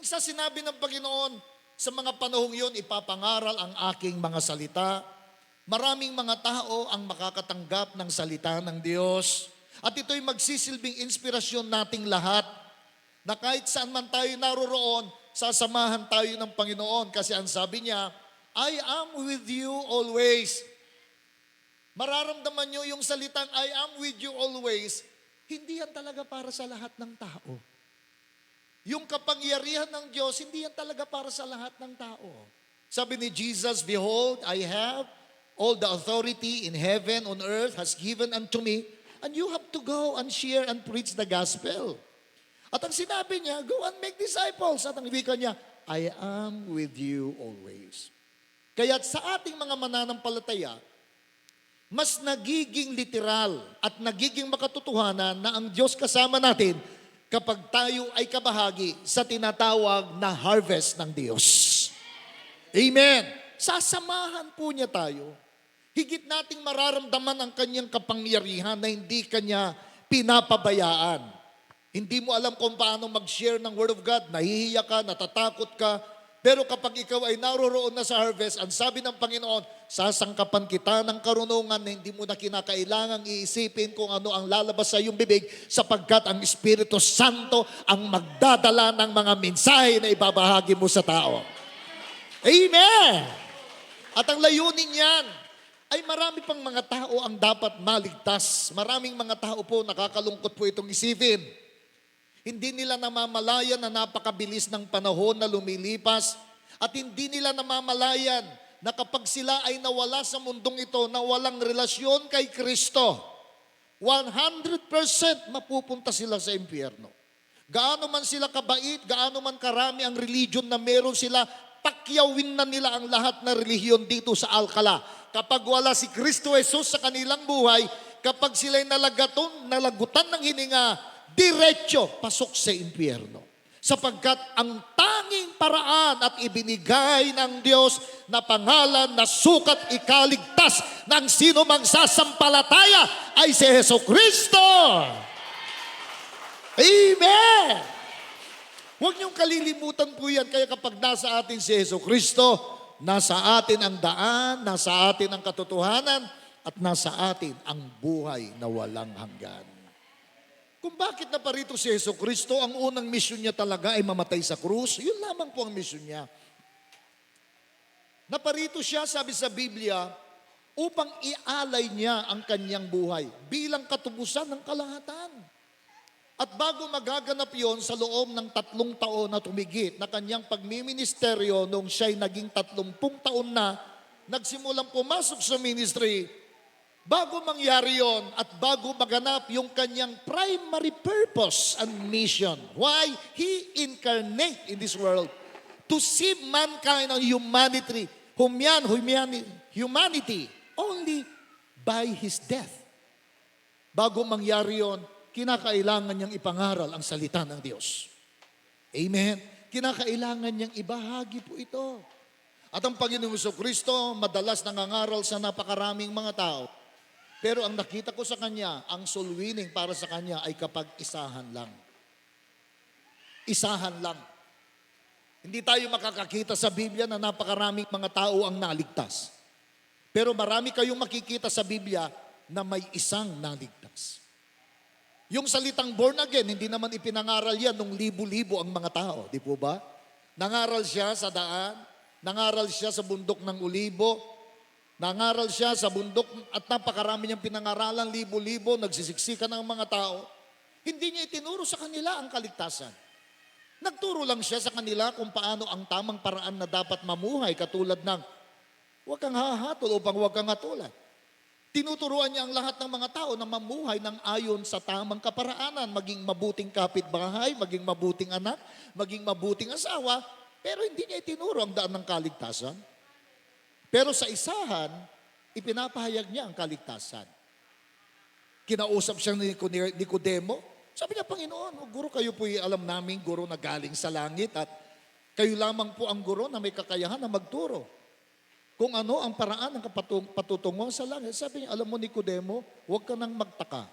Hanggang sa sinabi ng Panginoon, sa mga panahong yun, ipapangaral ang aking mga salita. Maraming mga tao ang makakatanggap ng salita ng Diyos. At ito'y magsisilbing inspirasyon nating lahat na kahit saan man tayo naroroon, sasamahan tayo ng Panginoon. Kasi ang sabi niya, I am with you always. Mararamdaman nyo yung salitang I am with you always, hindi yan talaga para sa lahat ng tao. Yung kapangyarihan ng Diyos, hindi yan talaga para sa lahat ng tao. Sabi ni Jesus, behold, I have all the authority in heaven, on earth, has given unto me, and you have to go and share and preach the gospel. At ang sinabi niya, go and make disciples. At ang wika niya, I am with you always. Kaya sa ating mga mananampalataya, mas nagiging literal at nagiging makatotohanan na ang Diyos kasama natin kapag tayo ay kabahagi sa tinatawag na harvest ng Diyos. Amen. Sasamahan po niya tayo. Higit nating mararamdaman ang kanyang kapangyarihan na hindi kanya pinapabayaan. Hindi mo alam kung paano mag-share ng Word of God, nahihiya ka, natatakot ka, pero kapag ikaw ay naroroon na sa harvest, ang sabi ng Panginoon, sasangkapan kita ng karunungan na hindi mo na kinakailangang iisipin kung ano ang lalabas sa iyong bibig sapagkat ang Espiritu Santo ang magdadala ng mga mensahe na ibabahagi mo sa tao. Amen! At ang layunin niyan ay marami pang mga tao ang dapat maligtas. Maraming mga tao po, nakakalungkot po itong isipin. Hindi nila namamalayan na napakabilis ng panahon na lumilipas at hindi nila namamalayan na kapag sila ay nawala sa mundong ito na walang relasyon kay Kristo, 100% mapupunta sila sa impyerno. Gaano man sila kabait, gaano man karami ang religion na meron sila, pakyawin na nila ang lahat na relihiyon dito sa Alcala. Kapag wala si Kristo Jesus sa kanilang buhay, kapag sila'y nalagutan ng hininga, diretso, pasok sa impyerno. Sapagkat ang tanging paraan at ibinigay ng Diyos na pangalan na sukat ikaligtas ng sino mang sasampalataya ay si Jesucristo. Amen! Huwag niyong kalilimutan po yan. Kaya kapag nasa atin si Jesucristo, nasa atin ang daan, nasa atin ang katotohanan, at nasa atin ang buhay na walang hanggan. Kung bakit naparito si Jesucristo, ang unang misyon niya talaga ay mamatay sa krus, yun lamang po ang misyon niya. Naparito siya, sabi sa Biblia, upang ialay niya ang kanyang buhay bilang katubusan ng kalahatan. At bago magaganap yon sa loob ng 3 taon na tumigit na kanyang pagmiministeryo nung siya'y naging 30 taon na, nagsimulang pumasok sa ministry. Bago mangyari yon at bago maganap yung kanyang primary purpose and mission, why He incarnate in this world, to save mankind and humanity only by His death. Bago mangyari yon, kinakailangan niyang ipangaral ang salita ng Diyos. Amen? Kinakailangan niyang ibahagi po ito. At ang Panginoong Jesucristo madalas nangangaral sa napakaraming mga tao. Pero ang nakita ko sa Kanya, ang soul winning para sa Kanya ay kapag isahan lang. Isahan lang. Hindi tayo makakakita sa Biblia na napakaraming mga tao ang naligtas. Pero marami kayong makikita sa Biblia na may isang naligtas. Yung salitang born again, hindi naman ipinangaral yan nung libo-libo ang mga tao. Di po ba? Nangaral siya sa daan, nangaral siya sa bundok ng Olibo, nangaral siya sa bundok at napakarami niyang pinangaralan, libo-libo, nagsisiksikan ng mga tao. Hindi niya itinuro sa kanila ang kaligtasan. Nagturo lang siya sa kanila kung paano ang tamang paraan na dapat mamuhay katulad ng huwag kang hahatol upang huwag kang hatulan. Tinuturuan niya ang lahat ng mga tao na mamuhay ng ayon sa tamang kaparaanan, maging mabuting kapitbahay, maging mabuting anak, maging mabuting asawa, pero hindi niya itinuro ang daan ng kaligtasan. Pero sa isahan, ipinapahayag niya ang kaligtasan. Kinausap siya ni Nicodemo. Sabi niya, Panginoon, Guro, kayo po'y alam namin, Guro na galing sa langit at kayo lamang po ang Guro na may kakayahan na magturo. Kung ano ang paraan ng patutungo sa langit. Sabi niya, alam mo Nicodemo, huwag ka nang magtaka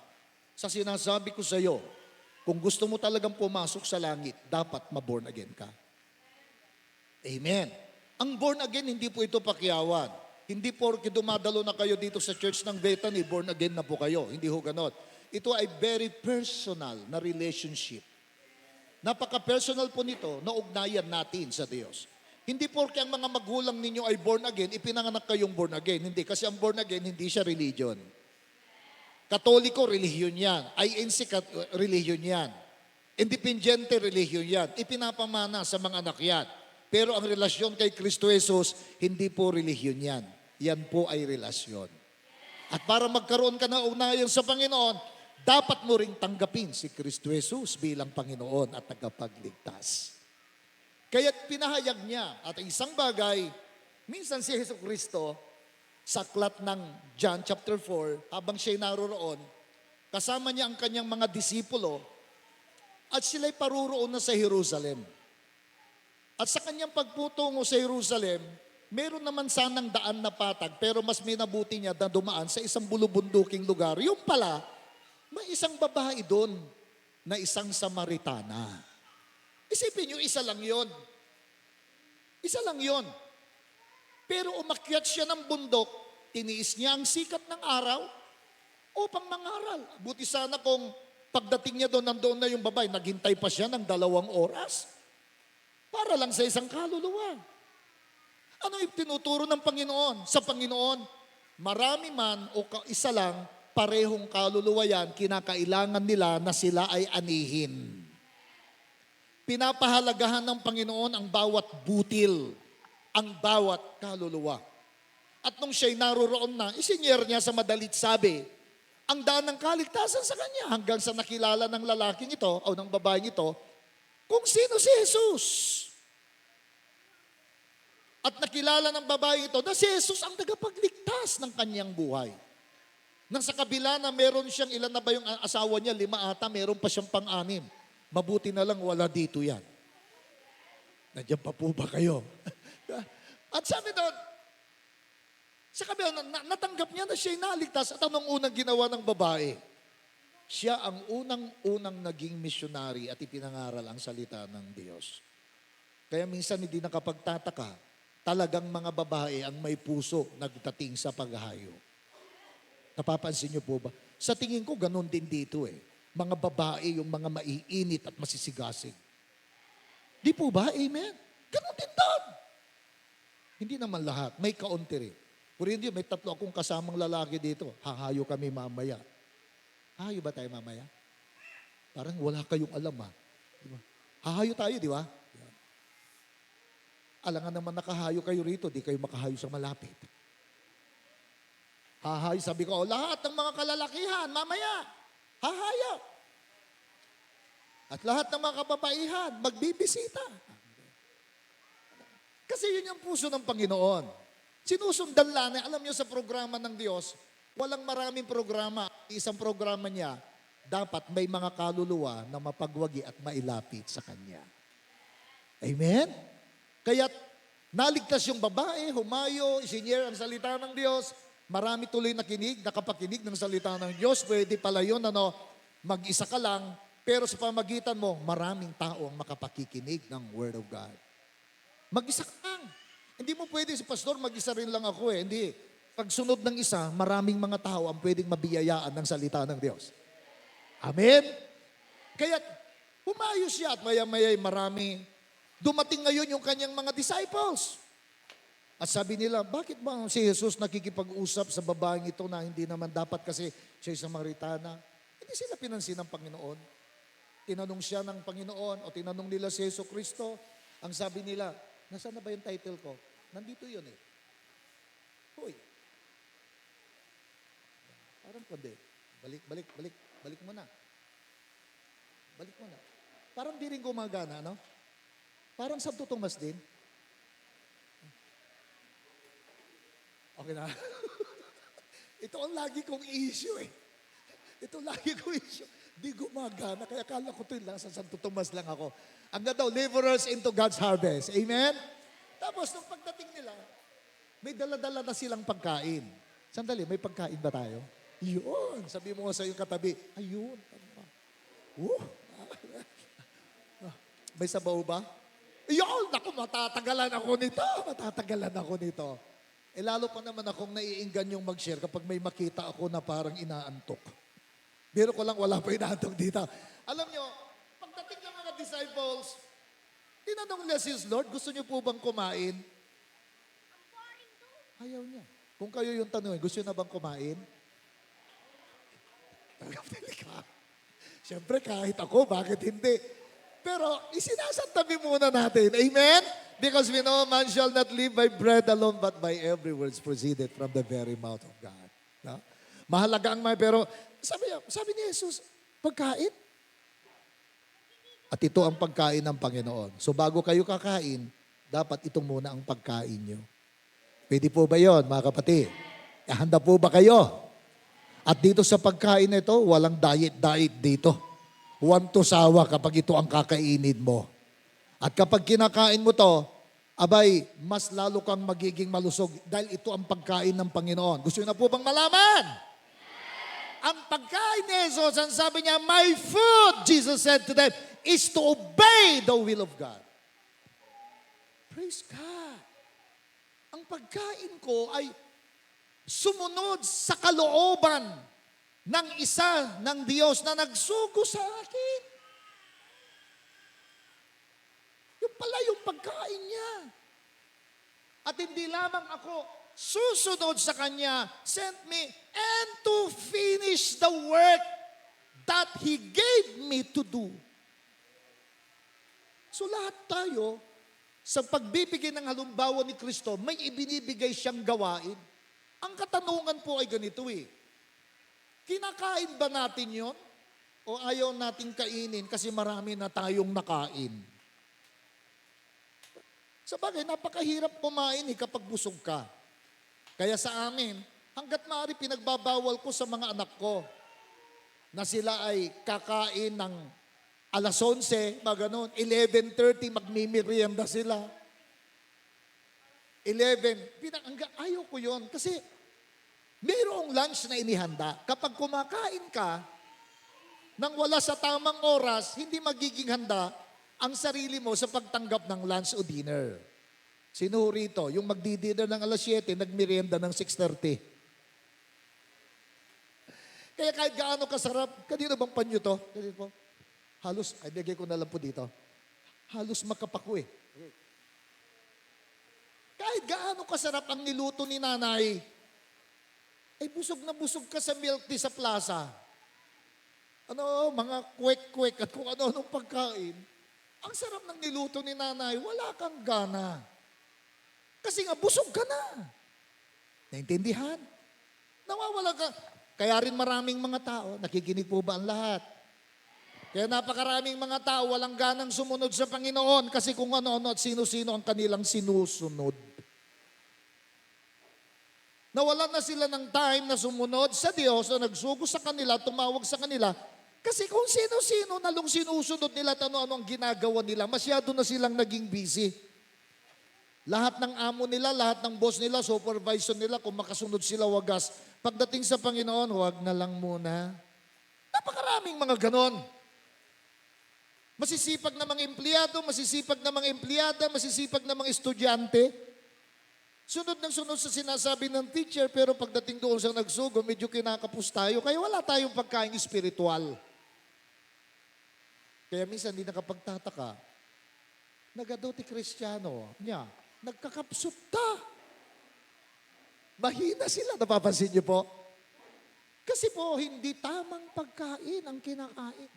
sa sinasabi ko sa iyo. Kung gusto mo talagang pumasok sa langit, dapat maborn again ka. Amen. Ang born again, hindi po ito pakiyawan. Hindi porke dumadalo na kayo dito sa church ng Bethany, born again na po kayo. Hindi ho ganon. Ito ay very personal na relationship. Napaka-personal po nito na ugnayan natin sa Diyos. Hindi porke ang mga magulang ninyo ay born again, ipinanganak kayong born again. Hindi, kasi ang born again, hindi siya religion. Katoliko, relihiyon yan. INC, relihiyon yan. Independiente, relihiyon yan. Ipinapamana sa mga anak yan. Pero ang relasyon kay Kristo Jesus, hindi po relihiyon yan. Yan po ay relasyon. At para magkaroon ka ng ugnayan sa Panginoon, dapat mo ring tanggapin si Kristo Jesus bilang Panginoon at tagapagligtas. Kaya pinahayag niya at isang bagay, minsan si Hesus Kristo, sa aklat ng John chapter 4, habang siya'y naroroon, kasama niya ang kanyang mga disipulo at sila'y paruroon na sa Jerusalem. At sa kanyang pagputungo sa Jerusalem, meron naman sanang daan na patag, pero mas minabuti niya na dumaan sa isang bulubunduking lugar. Yung pala, may isang babae doon na isang Samaritana. Isipin niyo, isa lang yon. Isa lang yon. Pero umakyat siya ng bundok, tiniis niya ang sikat ng araw upang mangaral. Buti sana kung pagdating niya doon, nandoon na yung babae, naghintay pa siya ng 2 oras para lang sa isang kaluluwa. Ano yung tinuturo ng Panginoon? Sa Panginoon, marami man o isa lang, parehong kaluluwa yan, kinakailangan nila na sila ay anihin. Pinapahalagahan ng Panginoon ang bawat butil, ang bawat kaluluwa. At nung siya'y naroroon na, isinyer niya sa madalit sabi, ang daan ng kaligtasan sa kanya hanggang sa nakilala ng lalaking ito o ng babaeng ito kung sino si Jesus. At nakilala ng babaeng ito na si Jesus ang tagapagligtas ng kanyang buhay. Nang sa kabila na meron siyang, ilan na ba yung asawa niya? 5 ata, meron pa siyang 6. Mabuti na lang wala dito yan. Nandiyan pa po ba kayo? At sabi doon, sa kabila, natanggap niya na siya'y naligtas. At anong unang ginawa ng babae? Siya ang unang naging missionary at ipinangaral ang salita ng Diyos. Kaya minsan hindi nakapagtataka, talagang mga babae ang may puso nagdating sa paghahayo. Napapansin niyo po ba? Sa tingin ko, ganun din dito eh. Mga babae, yung mga maiinit at masisigasig. Di po ba? Amen? Ganun din doon. Hindi naman lahat. May kaunti rin. Pero hindi, may 3 akong kasamang lalaki dito. Hahayo kami mamaya. Hahayo ba tayo mamaya? Parang wala kayong alam ha. Diba? Hahayo tayo, di ba? Alangan naman nakahayo kayo rito, di kayo makahayo sa malapit. Hahayo, sabi ko, lahat ng mga kalalakihan, mamaya, hahayo. At lahat ng mga kababaihan, magbibisita. Kasi yun yung puso ng Panginoon. Sinusundan lang, alam nyo sa programa ng Diyos, walang maraming programa. Isang programa niya, dapat may mga kaluluwa na mapagwagi at mailapit sa Kanya. Amen? Kaya naligtas yung babae, humayo, isinyer ang salita ng Diyos. Marami tuloy nakapakinig ng salita ng Diyos. Pwede pala yun, mag-isa ka lang, pero sa pamagitan mo, maraming tao ang makapakikinig ng Word of God. Mag-isa ka lang. Hindi mo pwede si pastor, mag-isa rin lang ako eh. Hindi. Pagsunod ng isa, maraming mga tao ang pwedeng mabiyayaan ng salita ng Diyos. Amen? Kaya humayo siya at maya-maya marami. Dumating ngayon yung kanyang mga disciples. At sabi nila, bakit ba si Jesus nakikipag-usap sa babaeng ito na hindi naman dapat kasi siya isang Samaritana? Hindi sila pinansin ng Panginoon. Tinanong siya ng Panginoon o tinanong nila si Jesus Kristo. Ang sabi nila, nasaan na ba yung title ko? Nandito yun eh. Hoy. Parang pwede. Balik mo na. Balik mo na. Parang di rin gumagana, no? Parang Santo Tomas din. Okay na. Ito ang lagi kong issue eh. Ito lagi kong issue. Di gumagana. Kaya akala ko ito lang sa Santo Tomas lang ako. Ang daw, laborers into God's harvest. Amen? Tapos, nung pagdating nila, may dala-dala na silang pagkain. Sandali, may pagkain ba tayo? Yun. Sabi mo nga sa iyong katabi, ayun. May sabaw ba? Yun, naku, matatagalan ako nito. Eh lalo pa naman akong naiinggan yung mag-share kapag may makita ako na parang inaantok. Biro ko lang, wala pa inaantok dito. Alam nyo, pagdating ng mga disciples, tinanong nila si Lord, gusto niyo po bang kumain? Ayaw niya. Kung kayo yung tanongin, gusto niyo na bang kumain? Tanggapin ka. Siyempre, kahit ako, bakit hindi? Pero isinasantabi muna natin. Amen? Because we know man shall not live by bread alone, but by every words proceeded from the very mouth of God. No? Mahalaga ang pero sabi ni Jesus, pagkain. At ito ang pagkain ng Panginoon. So bago kayo kakain, dapat itong muna ang pagkain nyo. Pwede po ba yun, mga kapatid? Handa po ba kayo? At dito sa pagkain na ito, walang diet dito. Huwag to sawa kapag ito ang kakainin mo. At kapag kinakain mo to, abay, mas lalo kang magiging malusog dahil ito ang pagkain ng Panginoon. Gusto niyo na po bang malaman? Ang pagkain ni Jesus, ang sabi niya, my food, Jesus said to them, is to obey the will of God. Praise God. Ang pagkain ko ay sumunod sa kalooban ng isa ng Diyos na nagsugo sa akin. Yung pala yung pagkain niya. At hindi lamang ako susunod sa Kanya, sent me and to finish the work that He gave me to do. So lahat tayo, sa pagbibigay ng halimbawa ni Kristo, may ibinibigay siyang gawain. Ang katanungan po ay ganito kinakain ba natin yon? O ayaw nating kainin kasi marami na tayong nakain? Sabagay, napakahirap kumain kapag busog ka. Kaya sa amin, hanggat maaari pinagbabawal ko sa mga anak ko na sila ay kakain ng alas 11, maganon, 11:30 magmimerienda sila. 11, ayaw ko yon kasi mayroong lunch na inihanda. Kapag kumakain ka, nang wala sa tamang oras, hindi magiging handa ang sarili mo sa pagtanggap ng lunch o dinner. Sino rito? Yung magdi-dinner ng alas 7, nagmerienda ng 6:30. Kaya kahit gaano kasarap, kanino bang panyo to? Kanino po? Halos, ay bigay ko na lang po dito. Halos makapako Kahit gaano kasarap ang niluto ni nanay, ay busog na busog ka sa milk tea sa plaza. Mga kwek-kwek at kung ano-anong pagkain. Ang sarap ng niluto ni nanay, wala kang gana. Kasi nga, busog ka na. Naintindihan? Nawawala ka. Kaya rin maraming mga tao, nakikinig po ba ang lahat? Kaya napakaraming mga tao, walang ganang sumunod sa Panginoon kasi kung ano-ano at sino-sino ang kanilang sinusunod. Nawalan na sila ng time na sumunod sa Diyos na nagsugo sa kanila, tumawag sa kanila. Kasi kung sino-sino nalong sinusunod nila at ano-ano ang ginagawa nila, masyado na silang naging busy. Lahat ng amo nila, lahat ng boss nila, supervisor nila, kung makasunod sila wagas. Pagdating sa Panginoon, huwag na lang muna. Napakaraming mga ganon. Masisipag na mga empleyado, masisipag na mga empleyada, masisipag na mga estudyante. Sunod ng sunod sa sinasabi ng teacher, pero pagdating doon sa nagsugo, medyo kinakapos tayo. Kaya wala tayong pagkain espiritual. Kaya minsan hindi nakapagtataka. Nagadoti Kristiyano niya, nagkakapsot ta. Mahina sila, napapansin niyo po? Kasi po, hindi tamang pagkain ang kinakain.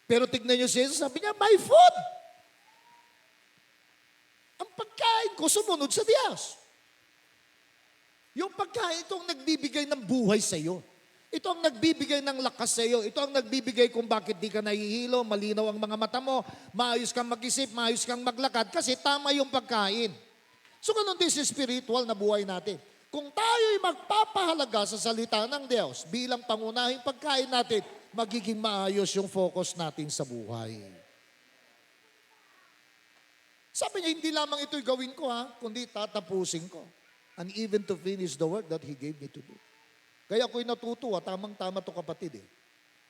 Pero tignan niyo si Jesus, sabi niya, my food. Ang pagkain ko sumunod sa Diyos. Yung pagkain, ito ang nagbibigay ng buhay sa iyo. Ito ang nagbibigay ng lakas sa iyo. Ito ang nagbibigay kung bakit di ka nahihilo, malinaw ang mga mata mo, maayos kang mag-isip, maayos kang maglakad, kasi tama yung pagkain. So ganun din sa spiritual na buhay natin. Kung tayo'y magpapahalaga sa salita ng Diyos bilang pangunahing pagkain natin, magiging maayos yung focus natin sa buhay. Sabi niya, hindi lamang ito'y gawin ko kundi tatapusin ko. And even to finish the work that He gave me to do. Kaya ako'y natutuwa, tamang-tama to kapatid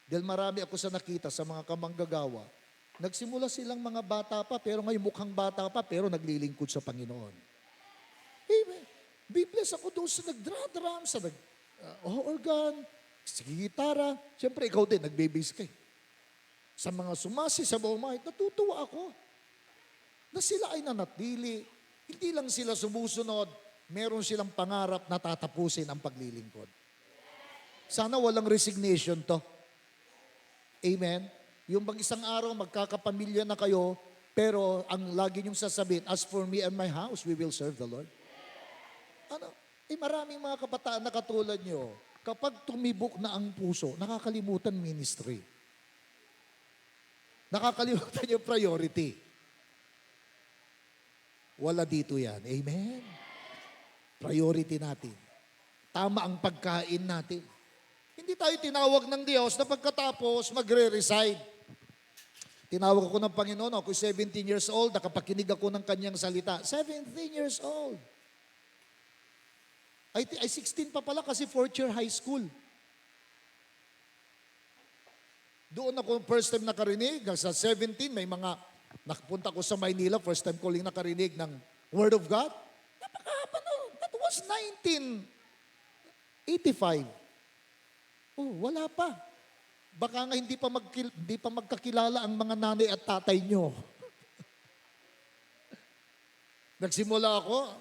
Dahil marami ako sa nakita sa mga kamanggagawa Nagsimula silang mga bata pa, pero ngayon mukhang bata pa, pero naglilingkod sa Panginoon. Amen. Be blessed ako doon sa nagdra-drum, sa organ, sa gitara. Siyempre, ikaw din, nagbe-bass ka. Sa mga sumasi, sa bumahit, natutuwa ako na sila ay nanatili. Hindi lang sila sumusunod, meron silang pangarap na tatapusin ang paglilingkod. Sana walang resignation to. Amen? Yung bang isang araw, magkakapamilya na kayo, pero ang lagi niyong sasabihin, as for me and my house, we will serve the Lord. Maraming mga kabataan na katulad nyo, kapag tumibok na ang puso, nakakalimutan ministry. Nakakalimutan yung priority. Wala dito yan. Amen? Priority natin. Tama ang pagkain natin. Hindi tayo tinawag ng Diyos na pagkatapos magre-reside. Tinawag ako ng Panginoon, ako 17 years old, nakapakinig ako ng kanyang salita. 17 years old. Ay 16 pa pala kasi 4th year high school. Doon ako first time nakarinig. Sa 17, may mga, nakapunta ko sa Maynila, first time ko lang nakarinig ng Word of God. Napakahaba noon. That was 1985. Oh, wala pa. Baka nga hindi pa magkakilala ang mga nanay at tatay nyo. Nagsimula ako,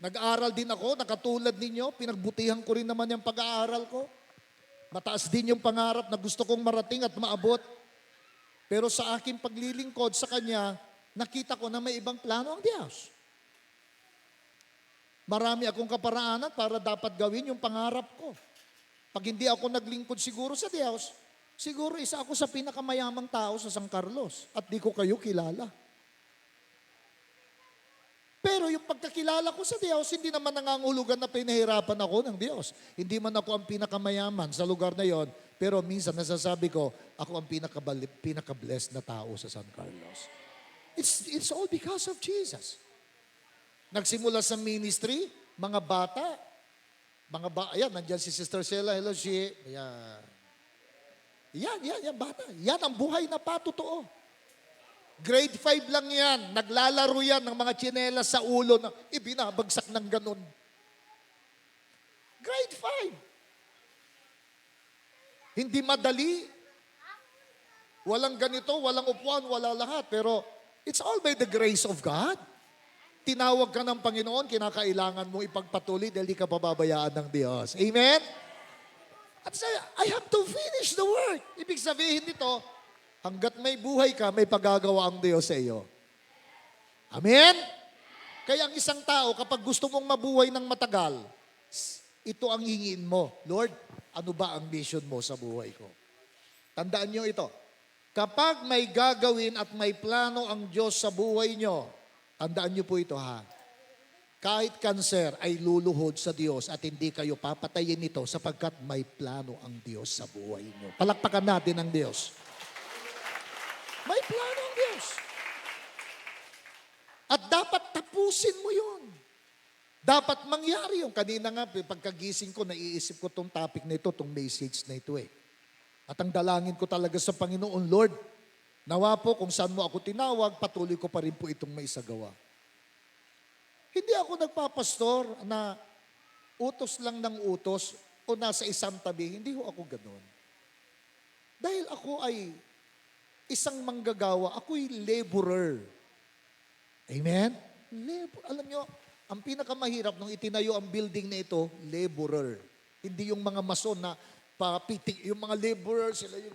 nag-aaral din ako, nakatulad ninyo, pinagbutihan ko rin naman yung pag-aaral ko. Mataas din yung pangarap na gusto kong marating at maabot. Pero sa aking paglilingkod sa Kanya, nakita ko na may ibang plano ang Diyos. Marami akong kaparaanan para dapat gawin yung pangarap ko. Pag hindi ako naglingkod siguro sa Diyos, siguro isa ako sa pinakamayamang tao sa San Carlos at di ko kayo kilala. Pero yung pagkakilala ko sa Diyos, hindi naman nangangulugan na pinahirapan ako ng Diyos. Hindi man ako ang pinakamayaman sa lugar na yon, pero minsan nasasabi ko, ako ang pinaka-blessed na tao sa San Carlos. It's all because of Jesus. Nagsimula sa ministry, mga bata, ayan, nandyan si Sister Sheila, hello, yan, bata. Yan ang buhay na patotoo. Grade 5 lang yan. Naglalaro yan ng mga tsinelas sa ulo na ibinabagsak ng ganun. Grade 5. Hindi madali. Walang ganito, walang upuan, wala lahat. Pero it's all by the grace of God. Tinawag ka ng Panginoon, kinakailangan mo ipagpatuloy dahil di ka pababayaan ng Diyos. Amen? At I have to finish the work. Ibig sabihin nito, hanggat may buhay ka, may pagagawa ang Diyos sa iyo. Amen? Kaya ang isang tao, kapag gusto mong mabuhay ng matagal, ito ang hingin mo. Lord, ano ba ang mission mo sa buhay ko? Tandaan nyo ito. Kapag may gagawin at may plano ang Diyos sa buhay nyo, tandaan nyo po ito ha. Kahit kanser ay luluhod sa Diyos at hindi kayo papatayin nito sapagkat may plano ang Diyos sa buhay nyo. Palakpakan natin ang Diyos. May plano ang Diyos. At dapat tapusin mo yun. Dapat mangyari yung kanina nga, pagkagising ko, naiisip ko tong topic na ito, tong message na ito eh. At ang dalangin ko talaga sa Panginoon, Lord, nawa po kung saan mo ako tinawag, patuloy ko pa rin po itong maisagawa. Hindi ako nagpapastor na utos lang ng utos o nasa isang tabi. Hindi ho ako ganun. Dahil ako ay isang manggagawa, ako'y laborer. Amen? Alam nyo, ang pinakamahirap nung itinayo ang building na ito, laborer. Hindi yung mga mason na papitik, yung mga laborer, sila yung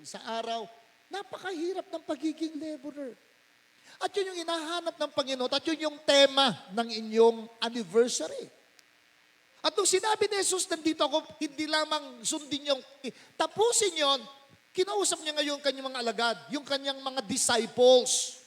sa araw. Napakahirap ng pagiging laborer. At yun yung hinahanap ng Panginoon at yun yung tema ng inyong anniversary. At nung sinabi ni Jesus, nandito ako, hindi lamang sundin yung, tapusin yon. Kinausap niya ngayon kanyang mga alagad, yung kanyang mga disciples.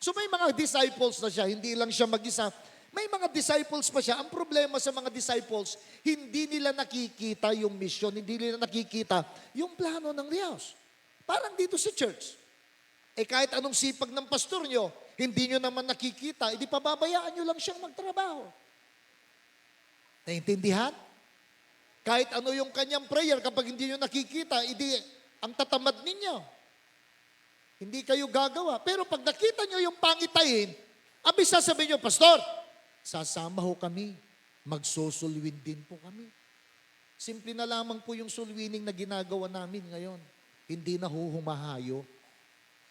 So may mga disciples na siya, hindi lang siya mag-isa. May mga disciples pa siya. Ang problema sa mga disciples, hindi nila nakikita yung mission, hindi nila nakikita yung plano ng Diyos. Parang dito sa church. Kahit anong sipag ng pastor nyo, hindi nyo naman nakikita, hindi pababayaan nyo lang siyang magtrabaho. Naintindihan? Kahit ano yung kanyang prayer, kapag hindi nyo nakikita, ang tatamad ninyo. Hindi kayo gagawa. Pero pag nakita nyo yung pangitain, abi sasabihin nyo, Pastor, sasama ho kami. Magsusulwin din po kami. Simple na lamang po yung sulwining na ginagawa namin ngayon. Hindi na humahayo.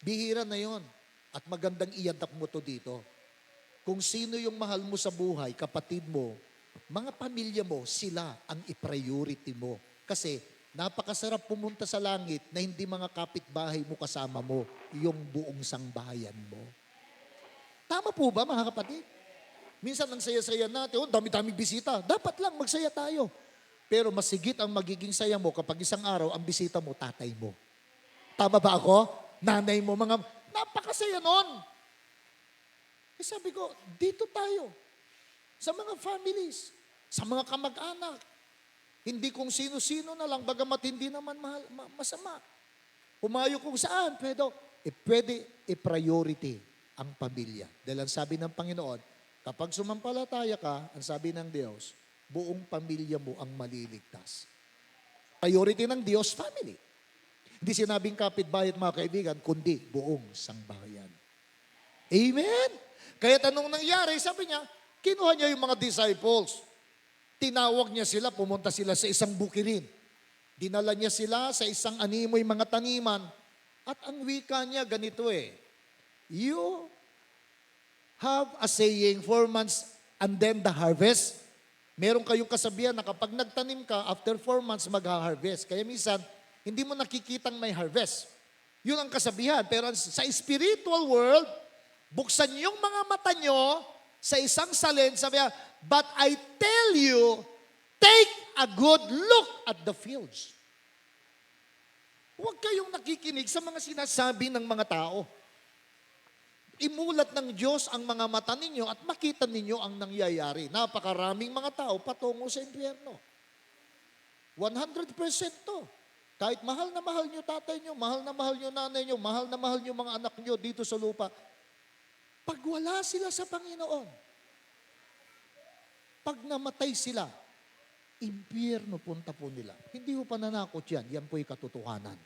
Bihira na yon. At magandang iyadak mo to dito. Kung sino yung mahal mo sa buhay, kapatid mo, mga pamilya mo, sila ang i-priority mo. Kasi napakasarap pumunta sa langit na hindi mga kapitbahay mo kasama mo, yung buong sangbahayan mo. Tama po ba mga kapatid? Minsan ang saya-saya natin, dami-daming bisita. Dapat lang magsaya tayo. Pero masigit ang magiging saya mo kapag isang araw ang bisita mo, tatay mo. Tama ba ako? Nanay mo, mga napakasaya nun. Eh sabi ko, dito tayo. Sa mga families, sa mga kamag-anak. Hindi kung sino-sino na lang, bagamat hindi naman masama. Humayo kung saan, pwede i-priority ang pamilya. Dahil ang sabi ng Panginoon, kapag sumampalataya ka, ang sabi ng Diyos, buong pamilya mo ang maliligtas. Priority ng Diyos, family. Hindi sinabing kapitbahay at mga kaibigan, kundi buong sangbahayan. Amen? Kaya anong nangyari, sabi niya, kinuha niya yung mga disciples. Tinawag niya sila, pumunta sila sa isang bukirin. Dinala niya sila sa isang animoy mga taniman. At ang wika niya ganito you have a saying, 4 months and then the harvest. Meron kayong kasabihan na kapag nagtanim ka, after 4 months mag-harvest. Kaya minsan, hindi mo nakikitang may harvest. Yun ang kasabihan. Pero sa spiritual world, buksan yung mga mata nyo sa isang salin, sabi niya, but I tell you, take a good look at the fields. Huwag kayong nakikinig sa mga sinasabi ng mga tao. Imulat ng Diyos ang mga mata ninyo at makita ninyo ang nangyayari. Napakaraming mga tao patungo sa impyerno. 100% to. Kahit mahal na mahal nyo tatay nyo, mahal na mahal nyo nanay nyo, mahal na mahal nyo mga anak nyo dito sa lupa, pag wala sila sa Panginoon, pag namatay sila, impyerno punta po nila. Hindi po pananakot yan. Yan po'y katotohanan.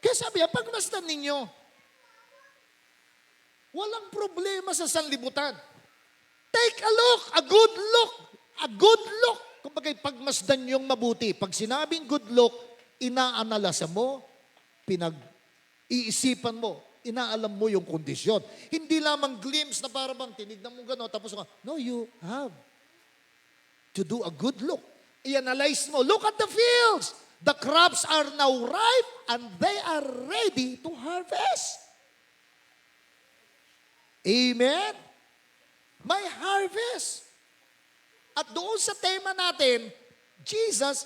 Kaya sabi, pagmasdan ninyo, walang problema sa sanlibutan. Take a look, a good look, a good look. Kung bagay, pagmasdan yung mabuti. Pag sinabing good look, inaanalasa mo, pinag-iisipan mo, inaalam mo yung kondisyon. Hindi lamang glimpse na para bang tinignan mo gano'n, tapos no, you have to do a good look. I-analyze mo. Look at the fields. The crops are now ripe and they are ready to harvest. Amen? May harvest. At doon sa tema natin, Jesus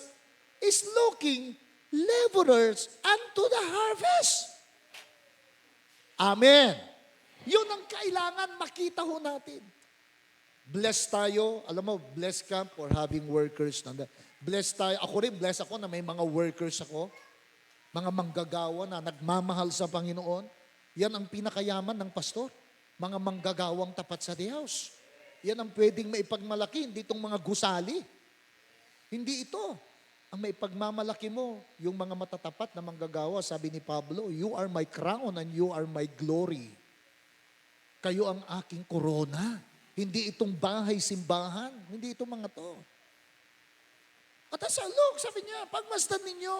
is looking laborers unto the harvest. Amen. Yun ang kailangan makita ho natin. Blessed tayo. Alam mo, blessed ka for having workers. Blessed tayo. Ako rin, blessed ako na may mga workers ako. Mga manggagawa na nagmamahal sa Panginoon. Yan ang pinakayaman ng pastor. Mga manggagawang tapat sa Diyos. Yan ang pwedeng maipagmalaki, hindi itong mga gusali. Hindi ito. Ang maipagmamalaki mo, yung mga matatapat na manggagawa, sabi ni Pablo, you are my crown and you are my glory. Kayo ang aking korona. Hindi itong bahay-simbahan. Hindi itong mga to. At sa look, sabi niya, pagmasdan ninyo,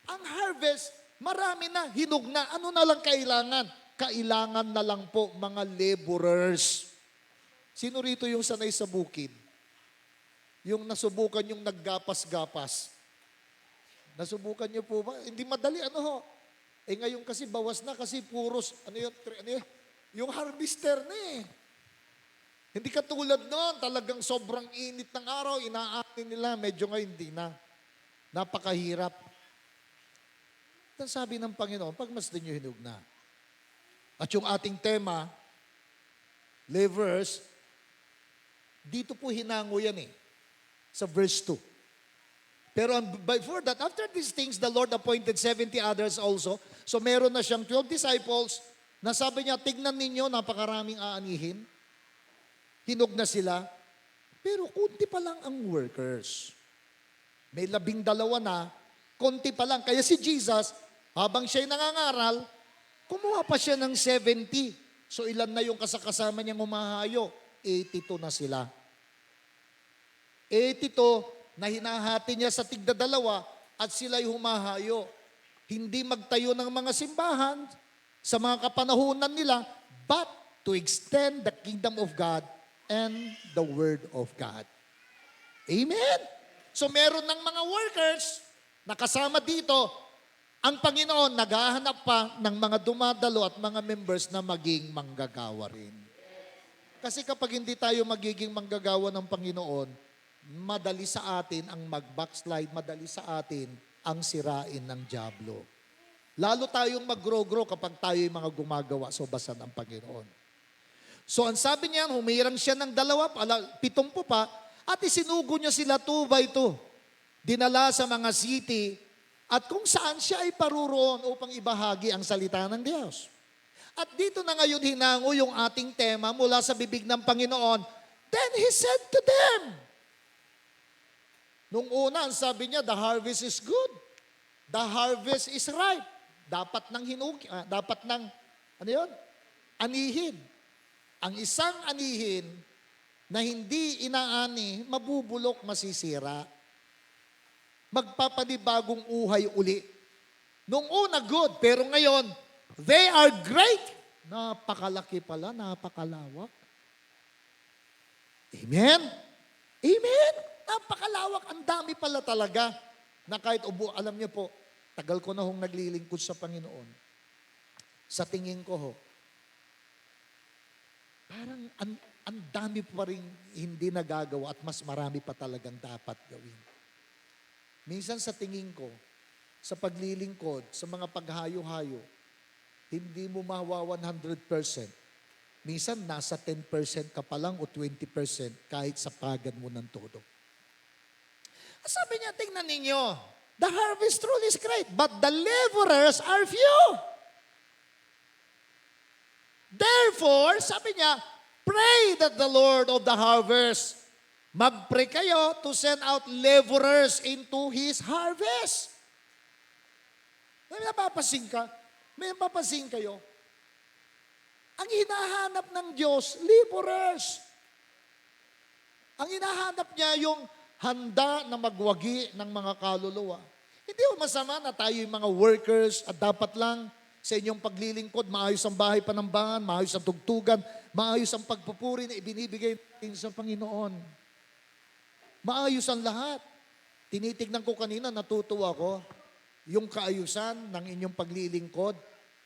ang harvest, marami na, hinog na. Ano na lang kailangan? Kailangan na lang po mga laborers. Sino rito yung sanay sa bukid? Yung nasubukan yung naggapas-gapas. Nasubukan niyo po ba? Hindi madali, ano ho? Eh ngayon kasi bawas na kasi puros, ano yun? Yung harvester na Hindi katulad noon, talagang sobrang init ng araw, inaanin nila, medyo ngayon hindi na. Napakahirap. At sabi ng Panginoon, pagmasdan niyo hinog na. At yung ating tema, laborers, dito po hinango yan sa verse 2. Pero before that, after these things, the Lord appointed 70 others also. So meron na siyang 12 disciples na sabi niya, tignan ninyo, napakaraming aanihin. Hinog na sila. Pero kunti pa lang ang workers. May 12 na, konti pa lang. Kaya si Jesus, Habang siya'y nangangaral, kumuha pa siya ng 70. So ilan na yung kasama niyang humahayo? 82 na sila. 82 na hinahati niya sa tigdadalawa at sila'y humahayo. Hindi magtayo ng mga simbahan sa mga kapanahunan nila, but to extend the kingdom of God and the word of God. Amen? So meron ng mga workers na kasama dito, ang Panginoon naghahanap pa ng mga dumadalo at mga members na maging manggagawa rin. Kasi kapag hindi tayo magiging manggagawa ng Panginoon, madali sa atin ang mag-backslide, madali sa atin ang sirain ng dyablo. Lalo tayong mag-grow-grow kapag tayo yung mga gumagawa sa basan ng Panginoon. So ang sabi niya, humirang siya ng 70 pa, at isinugo niya sila 2 by 2. Dinala sa mga city, at kung saan siya ay paruroon upang ibahagi ang salita ng Diyos. At dito na ngayon hinango yung ating tema mula sa bibig ng Panginoon. Then He said to them, nung una, ang sabi niya, the harvest is good. The harvest is ripe. Dapat nang anihin. Ang isang anihin na hindi inaani, mabubulok, masisira. Magpapanibagong uhay uli. Nung una, good, pero ngayon, they are great. Napakalaki pala, napakalawak. Amen? Amen? Napakalawak, ang dami pala talaga. Na kahit alam niyo po, tagal ko na hong naglilingkod sa Panginoon. Sa tingin ko parang ang dami pa rin hindi nagagawa at mas marami pa talagang dapat gawin. Minsan sa tingin ko, sa paglilingkod, sa mga paghayo-hayo, hindi mo mawa 100%. Minsan nasa 10% ka pa lang o 20% kahit sa pagad mo ng todo. Sabi niya, tingnan ninyo, the harvest truly is great, but the laborers are few. Therefore, sabi niya, pray that the Lord of the harvest mag-pray kayo to send out laborers into His harvest. May napapansin ka? May napapansin kayo? Ang hinahanap ng Diyos, laborers. Ang hinahanap niya yung handa na magwagi ng mga kaluluwa. Hindi mo masama na tayo yung mga workers at dapat lang sa inyong paglilingkod, maayos ang bahay panambahan, maayos ang tugtugan, maayos ang pagpupuri na ibinibigay natin sa Panginoon. Maayos ang lahat. Tinitignan ko kanina, natutuwa ko, yung kaayusan ng inyong paglilingkod,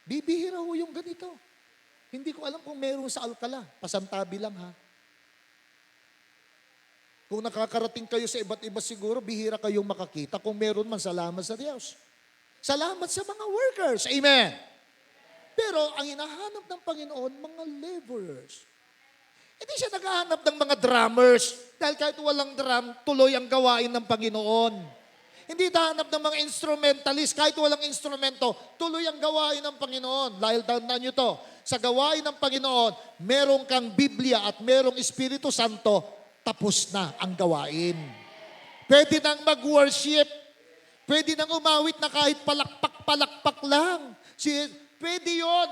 bibihira ho yung ganito. Hindi ko alam kung meron sa Alcala. Pasantabi lang ha. Kung nakakarating kayo sa iba't iba siguro, bihira kayong makakita. Kung meron man, salamat sa Diyos. Salamat sa mga workers. Amen. Pero ang hinahanap ng Panginoon, mga laborers. Hindi siya naghahanap ng mga drummers. Dahil kahit walang drum, tuloy ang gawain ng Panginoon. Hindi nahanap ng mga instrumentalist. Kahit walang instrumento, tuloy ang gawain ng Panginoon. Dahil tandaan nyo to, sa gawain ng Panginoon, merong kang Biblia at merong Espiritu Santo, tapos na ang gawain. Pwede nang mag-worship. Pwede nang umawit na kahit palakpak-palakpak lang. Pwede yon.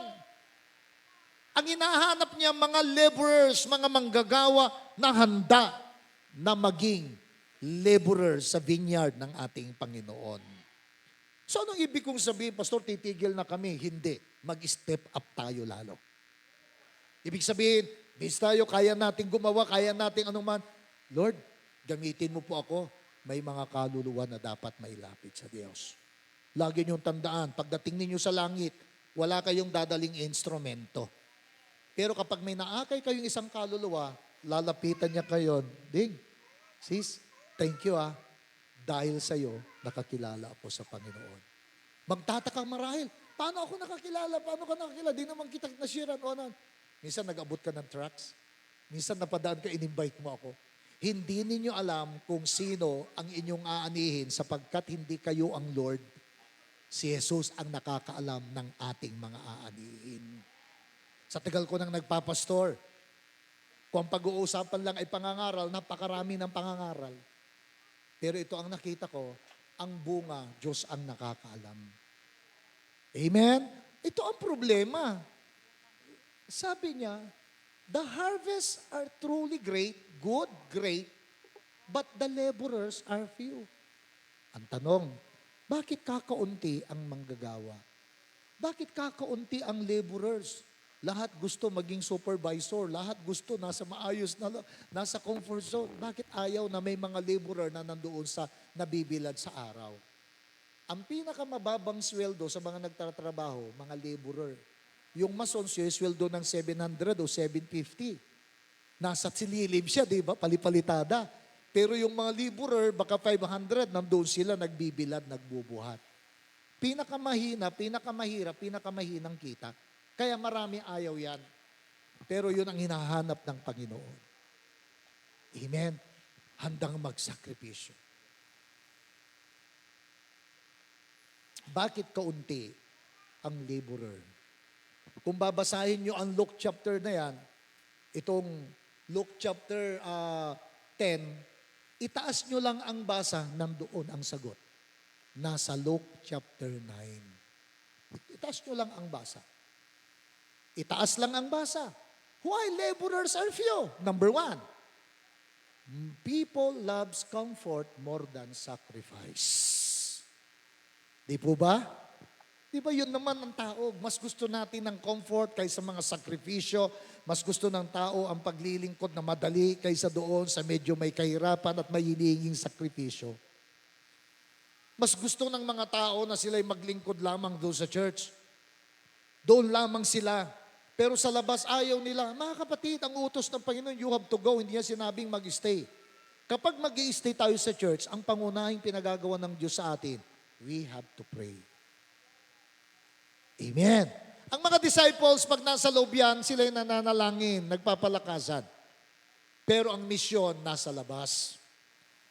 Ang hinahanap niya mga laborers, mga manggagawa na handa na maging laborers sa vineyard ng ating Panginoon. So anong ibig kong sabihin, Pastor, titigil na kami? Hindi. Mag-step up tayo lalo. Ibig sabihin, bis tayo, kaya natin gumawa, kaya natin anuman. Lord, gamitin mo po ako. May mga kaluluwa na dapat mailapit sa Diyos. Lagi niyong tandaan, pagdating ninyo sa langit, wala kayong dadaling instrumento. Pero kapag may naakay kayong isang kaluluwa, lalapitan niya kayo, Ding, sis, thank you dahil sa'yo, nakakilala ako sa Panginoon. Magtataka marahil, paano ako nakakilala? Paano ka nakakilala? Di naman kita nashiran o ano. Minsan nag-abot ka ng trucks. Minsan napadaan ka, in-invite mo ako. Hindi ninyo alam kung sino ang inyong aanihin sapagkat hindi kayo ang Lord. Si Jesus ang nakakaalam ng ating mga aanihin. Sa tagal ko nang nagpapastor, kung ang pag-uusapan lang ay pangangaral, napakarami ng pangangaral. Pero ito ang nakita ko, ang bunga, Diyos ang nakakaalam. Amen? Ito ang problema. Sabi niya, the harvests are truly great, good, great, but the laborers are few. Ang tanong, bakit kakaunti ang manggagawa? Bakit kakaunti ang laborers? Lahat gusto maging supervisor, lahat gusto nasa maayos na, nasa comfort zone. Bakit ayaw na may mga laborer na nandoon sa nabibilad sa araw? Ang pinakamababang sweldo sa mga nagtatrabaho, mga laborer. Yung mason siya, sweldo ng 700 o 750. Nasa sililim siya, di ba? Palipalitada. Pero yung mga laborer, baka 500, nandoon sila nagbibilad, nagbubuhat. Pinakamahina, pinakamahirap, pinakamahinang kita. Kaya marami ayaw yan. Pero yun ang hinahanap ng Panginoon. Amen? Handang magsakripisyo. Bakit kaunti ang laborer? Kung babasahin nyo ang Luke chapter na yan, itong Luke chapter 10, itaas nyo lang ang basa, nandoon ang sagot. Nasa Luke chapter 9. Itaas nyo lang ang basa. Itaas lang ang basa. Why laborers are few? Number 1, people loves comfort more than sacrifice. Di po ba? Di ba yun naman ang tao? Mas gusto natin ng comfort kaysa mga sakripisyo. Mas gusto ng tao ang paglilingkod na madali kaysa doon sa medyo may kahirapan at may hinihinging sakripisyo. Mas gusto ng mga tao na sila'y maglingkod lamang doon sa church. Doon lamang sila. Pero sa labas ayaw nila. Mga kapatid, ang utos ng Panginoon, you have to go. Hindi niya sinabing mag-stay. Kapag mag-i-stay tayo sa church, ang pangunahing pinagagawa ng Diyos sa atin, we have to pray. Amen. Ang mga disciples, pag nasa loob yan, sila'y nananalangin, nagpapalakasan. Pero ang misyon, nasa labas.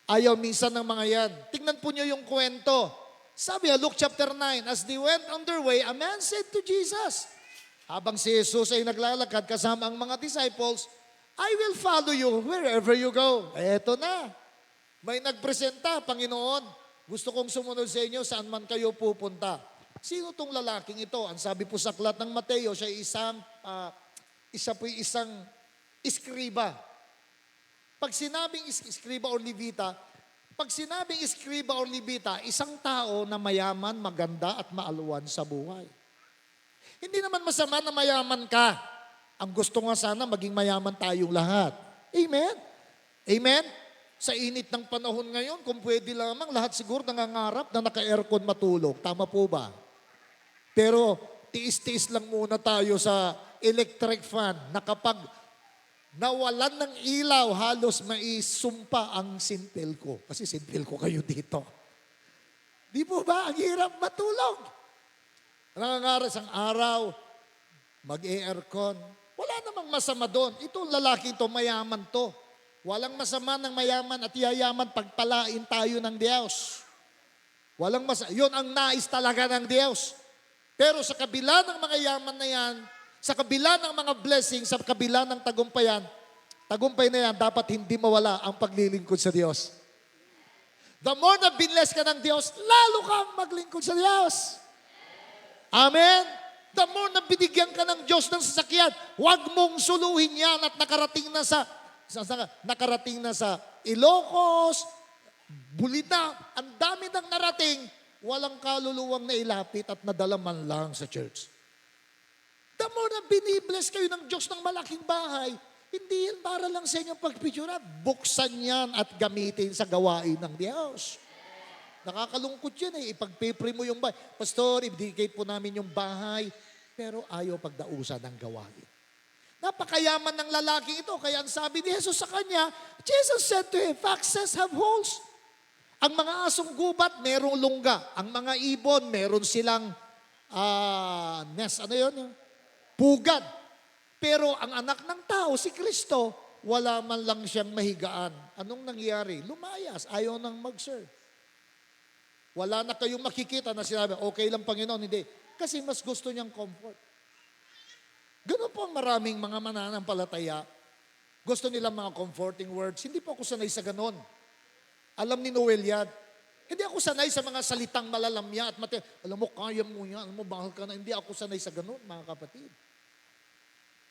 Ayaw minsan ng mga yan. Tingnan po niyo yung kwento. Sabi Luke chapter 9, as they went on their way, a man said to Jesus, habang si Jesus ay naglalakad kasama ang mga disciples, I will follow you wherever you go. Eto na. May nagpresenta, Panginoon, gusto kong sumunod sa inyo saan man kayo pupunta. Sino tong lalaking ito? Ang sabi po sa aklat ng Mateo, siya isang iskriba. Pag sinabing iskriba or Levita, isang tao na mayaman, maganda at maaluan sa buhay. Hindi naman masama na mayaman ka. Ang gusto nga sana, maging mayaman tayong lahat. Amen? Amen? Sa init ng panahon ngayon, kung pwede lamang, lahat siguro nangangarap na naka-aircon matulog. Tama po ba? Pero tiis-tiis lang muna tayo sa electric fan na kapag nawalan ng ilaw, halos maisumpa ang sintel ko. Kasi sintel ko kayo dito. Di po ba? Ang hirap matulog. Nangangarap isang araw, mag-aircon. Wala namang masama doon. Itong lalaki ito, mayaman to. Walang masama ng mayaman at yayaman pagpalain tayo ng Diyos. Walang masama. Yun ang nais talaga ng Diyos. Pero sa kabila ng mga yaman na yan, sa kabila ng mga blessings, sa kabila ng tagumpay na yan, dapat hindi mawala ang paglilingkod sa Diyos. The more na binless ka ng Diyos, lalo kang maglingkod sa Diyos. Amen? The more na binigyan ka ng Diyos ng sasakyan, huwag mong suluhin yan at nakarating na sa Ilocos, Bulina, ang dami ng narating, walang kaluluwang nailapit at nadala man lang sa church. The more na binibless kayo ng Diyos ng malaking bahay, hindi yan para lang sa inyong pagpictura. Buksan yan at gamitin sa gawain ng Diyos. Nakakalungkot yan ipag-pay mo yung bahay. Pastor, ibigay po namin yung bahay, pero ayaw pagdausan ng gawain. Napakayaman ng lalaking ito, kaya ang sabi ni Jesus sa kanya, Jesus said to him, foxes have holes. Ang mga asong gubat, merong lungga. Ang mga ibon, meron silang pugad. Pero ang anak ng tao, si Kristo, wala man lang siyang mahigaan. Anong nangyari? Lumayas, ayaw nang mag-serve. Wala na kayong makikita na sinabi, okay lang Panginoon, hindi. Kasi mas gusto niyang comfort. Ganun po ang maraming mga mananampalataya. Gusto nila mga comforting words. Hindi po ako sanay sa ganun. Alam ni Noel yan. Hindi ako sanay sa mga salitang malalamya at alam mo, kaya mo yan, alam mo, bahal ka na. Hindi ako sanay sa ganun, mga kapatid.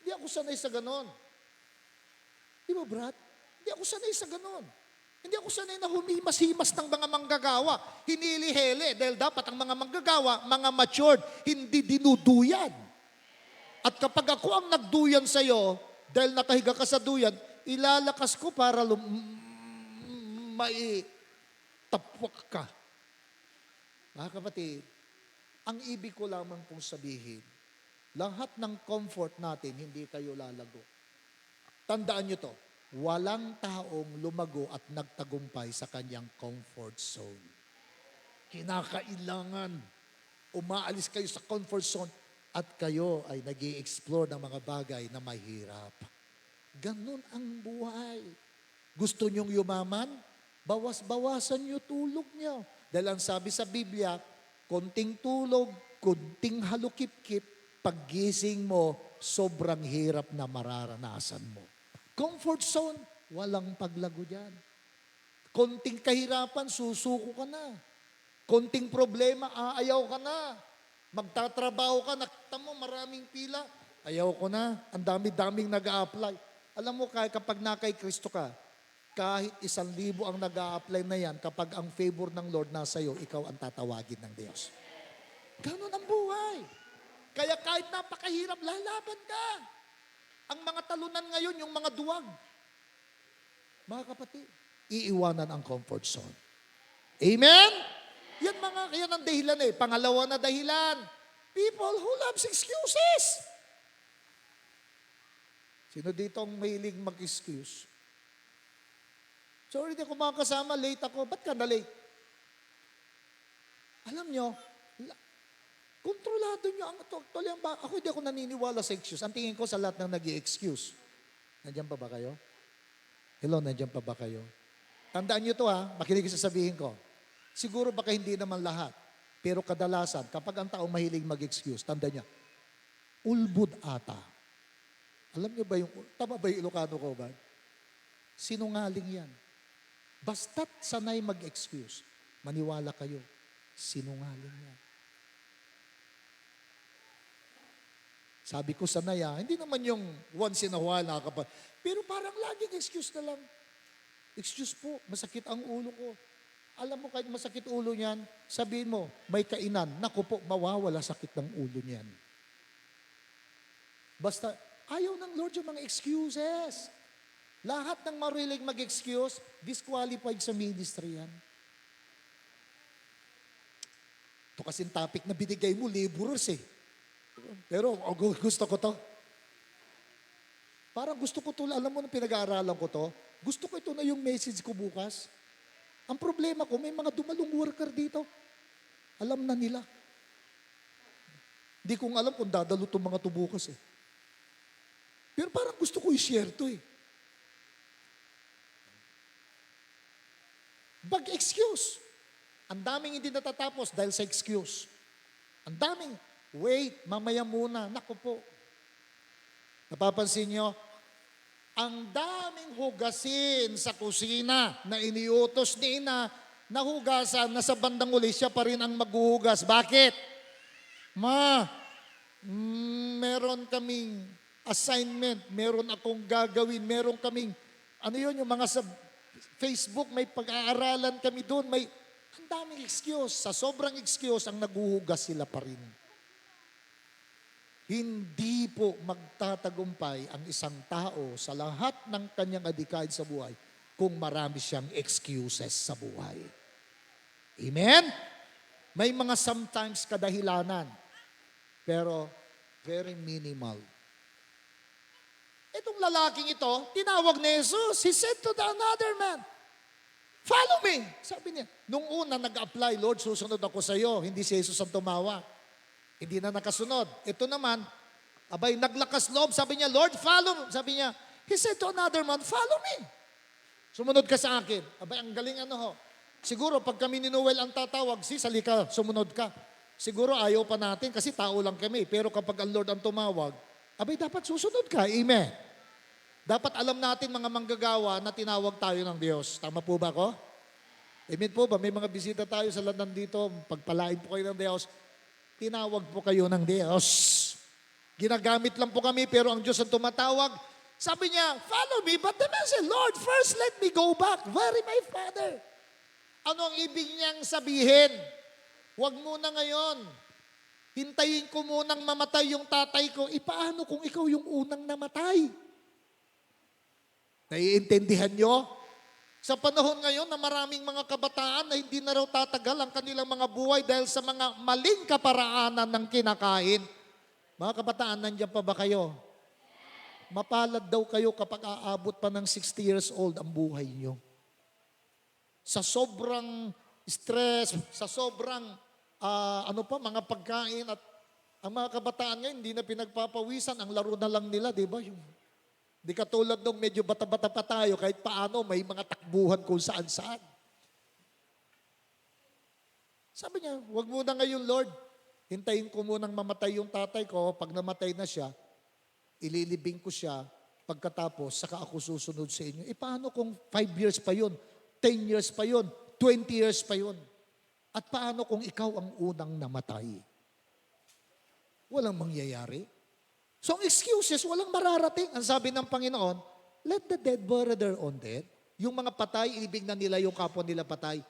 Hindi ako sanay sa ganun. Di ba, Brad? Hindi ako sanay sa ganun. Hindi ako sanay na humimas-himas ng mga manggagawa. Hinili-hele dahil dapat ang mga manggagawa, mga matured, hindi dinuduyan. At kapag ako ang nagduyan sa'yo, dahil nakahiga ka sa duyan, ilalakas ko para maitapwak ka. Mga kapatid, ang ibig ko lamang pong sabihin, lahat ng comfort natin, hindi kayo lalago. Tandaan nyo to, walang taong lumago at nagtagumpay sa kanyang comfort zone. Kinakailangan umaalis kayo sa comfort zone at kayo ay nag-i-explore ng mga bagay na mahirap. Ganun ang buhay. Gusto nyong yumaman? Bawas-bawasan nyo tulog nyo. Dahil ang sabi sa Biblia, konting tulog, konting halukip-kip, paggising mo, sobrang hirap na mararanasan mo. Comfort zone, walang paglago dyan. Konting kahirapan, susuko ka na. Konting problema, aayaw ka na. Magtatrabaho ka, nakita mo maraming pila, ayaw ko na. Ang dami-daming nag-a-apply. Alam mo, kapag nakay Kristo ka, kahit 1,000 ang nag-a-apply na yan, kapag ang favor ng Lord nasa iyo, ikaw ang tatawagin ng Diyos. Ganun ang buhay. Kaya kahit napakahirap, lalaban ka. Ang mga talunan ngayon, yung mga duwag. Mga kapatid, iiwanan ang comfort zone. Amen? Yan ang dahilan eh. Pangalawa na dahilan. People who loves excuses. Sino dito ang mahilig mag-excuse? Sorry, di ako makakasama, late ako. Ba't ka na late? Alam nyo, kontrolado nyo ang actually ako hindi ako naniniwala sa excuse. Ang tingin ko sa lahat ng nag-i-excuse. Nandiyan pa ba kayo? Hello, nandiyan pa ba kayo? Tandaan nyo to makinig sa sabihin ko. Siguro baka hindi naman lahat. Pero kadalasan, kapag ang tao mahilig mag-excuse, tandaan niya, ulbud ata. Alam niyo ba tama ba yung Ilocano ko ba? Sinungaling yan. Basta't sanay mag-excuse, maniwala kayo, sinungaling yan. Sabi ko sanay hindi naman yung once in a while nakakapag, pero parang laging excuse na lang. Excuse po, masakit ang ulo ko. Alam mo, kahit masakit ulo niyan, sabihin mo, may kainan. Naku po, mawawala sakit ng ulo niyan. Basta, ayaw ng Lord yung mga excuses. Lahat ng marilig mag-excuse, disqualified sa ministry yan. Ito kasing topic na binigay mo, laborers Pero gusto ko to. Parang gusto ko to, alam mo nung pinag-aaralan ko to, gusto ko ito na yung message ko bukas. Ang problema ko, may mga dumalong worker dito. Alam na nila. Hindi kong alam kung dadalo itong mga tubukas Pero parang gusto ko i-share to Bag-excuse. Ang daming hindi natatapos dahil sa excuse. Ang daming, wait, mamaya muna. Naku po. Napapansin nyo, ang daming hugasin sa kusina na iniutos ni Ina, nahugasan, nasa bandang uli, siya pa rin ang maghuhugas. Bakit? Meron kaming assignment, meron akong gagawin, meron kaming, yung mga sa Facebook, may pag-aaralan kami doon, ang daming excuse. Sa sobrang excuse, ang naghuhugas sila pa rin. Hindi po magtatagumpay ang isang tao sa lahat ng kanyang adhikain sa buhay kung marami siyang excuses sa buhay. Amen? May mga sometimes kadahilanan, pero very minimal. Itong lalaking ito, tinawag ni Jesus. He said to the another man, "Follow me." Sabi niya, nung una nag-apply, "Lord, susunod ako sa iyo." Hindi si Jesus ang tumawa. Hindi na nakasunod. Ito naman, naglakas loob. Sabi niya, "Lord, follow." Sabi niya, he said to another man, "Follow me." Sumunod ka sa akin. Ang galing Siguro, pag kami ni Noel ang tatawag, halika, sumunod ka. Siguro ayaw pa natin kasi tao lang kami. Pero kapag ang Lord ang tumawag, dapat susunod ka. Amen. Dapat alam natin mga manggagawa na tinawag tayo ng Diyos. Tama po ba ako? Amen po ba? May mga bisita tayo sa landan dito. Pagpalain po kayo ng Diyos. Tinawag po kayo ng Diyos. Ginagamit lang po kami, pero ang Diyos ang tumatawag. Sabi niya, follow me. But the man said, Lord, first let me go back. Where is my father? Ano ang ibig niyang sabihin? Huwag muna ngayon. Hintayin ko munang mamatay yung tatay ko. Paano kung ikaw yung unang namatay? Naiintindihan niyo? Sa panahon ngayon na maraming mga kabataan na hindi na raw tatagal ang kanilang mga buhay dahil sa mga maling kaparaanan ng kinakain. Mga kabataan, nandiyan pa ba kayo? Mapalad daw kayo kapag aabot pa ng 60 years old ang buhay niyo. Sa sobrang stress, sa sobrang mga pagkain at ang mga kabataan ngayon hindi na pinagpapawisan, ang laro na lang nila, di ba? Di katulad nung medyo bata-bata pa tayo, kahit paano may mga takbuhan kung saan-saan. Sabi niya, wag muna ngayon, Lord. Hintayin ko munang mamatay yung tatay ko. Pag namatay na siya, ililibing ko siya. Pagkatapos, saka ako susunod sa inyo. Paano kung 5 years pa yun? 10 years pa yun? 20 years pa yun? At paano kung ikaw ang unang namatay? Walang mangyayari. So ang excuses, walang mararating. Ang sabi ng Panginoon, let the dead bury their own dead. Yung mga patay, ibig na nila yung kapwa nila patay.